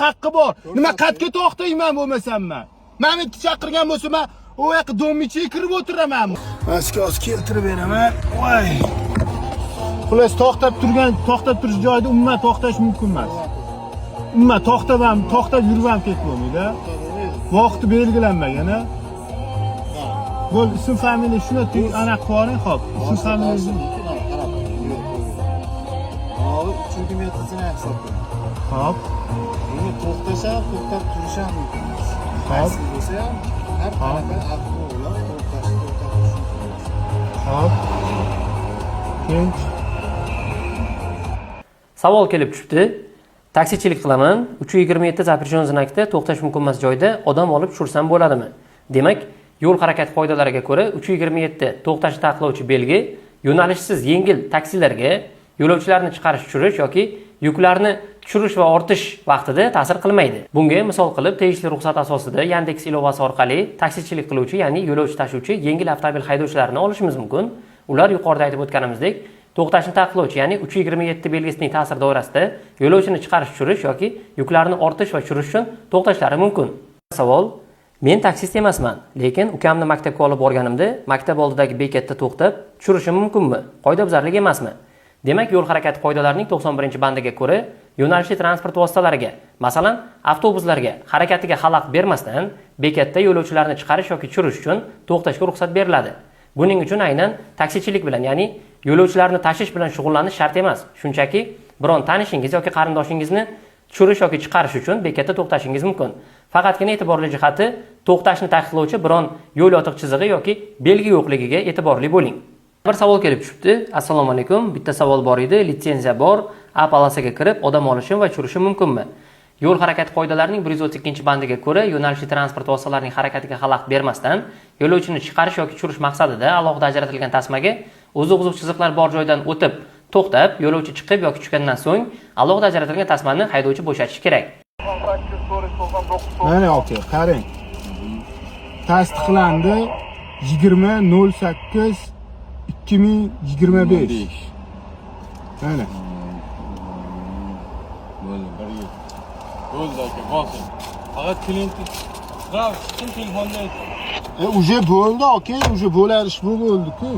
haqqi bor. Nima qatga to'xtayman bo'lmasam men. Meni chaqirgan bo'lsa men u yoqqa domichiga kirib o'tiraman. Askoz keltirib beraman. Voy. Xullas to'xtab turish joyida umuman to'xtash mumkin emas. Umuman to'xtab yuribam ketmaydi. Vaqti belgilanmagan, ha? Bo'l, ism familiya shuni aniq qo'ying, xo'p. Ism familiyangizni. Hozir 3 metrsini hisoblayman. Xo'p. Buni to'xtab turish ham mumkin emas. Xo'p. Bo'lsa ham har qanaqa avtomobillar to'xtab Xo'p. Tinch. Savol kelib tushibdi. Taksichilik qilaman. 327 zapreshon znakda to'xtash mumkin emas joyda odam olib tushirsam bo'ladimi? Demak, yo'l harakati qoidalariga ko'ra 327 to'xtashni taqiqlovchi belgi yo'nalishsiz yengil taksilarga yo'lovchilarni chiqarish tushirish yoki yuklarni tushirish va ortish vaqtida ta'sir qilmaydi. Bunga misol qilib tegishli ruxsat asosida Yandex ilovasi orqali taksichilik qiluvchi, ya'ni yo'lovchi tashuvchi yengil avtomobil haydovchilarini olishimiz mumkin. Ular yuqorida aytib o'tganimizdek, to'xtashni taqiqlovchi, ya'ni 327 belgisining ta'sir doirasida yo'lovchini chiqarish tushirish yoki yuklarni ortish va tushirish uchun to'xtashlari mumkin. Savol: men taksist emasman, lekin ukamni maktabga olib borganimda maktab oldidagi bekatda to'xtab tushirishim mumkinmi? Qoidabuzarlik emasmi? Demak, yo'l harakati qoidalarining 91-bandiga ko'ra, yo'nalishli transport vositalariga, masalan, avtobuslarga harakatiga xalaqit bermasdan bekatda yo'lovchilarni chiqarish yoki tushirish uchun to'xtashga ruxsat beriladi. Buning uchun aynan taksichilik bilan, ya'ni yo'lovchilarni tashish bilan shug'ullanish shart emas. Shunchaki biron tanishingiz yoki qarindoshingizni tushirish yoki chiqarish uchun bekatda to'xtashingiz mumkin. Faqatgina e'tiborli jihati, to'xtashni taqiqlovchi biron yo'l yotiq chizig'i yoki belgi yo'qligiga e'tiborli bo'ling. Bir savol kelib tushibdi. Assalomu alaykum. Bitta savol bor edi. Litsenziya bor. A polosiga kirib odam olishim va tushirishim mumkinmi? Yo'l harakati qoidalarining 132-bandiga ko'ra, yo'nalishli transport vositalarining harakatiga xalaqit bermasdan yo'lovchini chiqarish yoki tushirish maqsadida alohida ajratilgan tasmaga uzuq-uzuq chiziqlar bor joydan o'tib, to'xtab, yo'lovchi chiqib yoki tushgandan so'ng alohida ajratilgan tasmani haydovchi bo'shatishi kerak. Mana aka, qarang. Tasdiqlandi 20.08.2025. Mana. Bo'ldi aka, bosim. Faqat klient telefonni Уже bo'ldi aka, уже bo'larish bo'ldi-ku.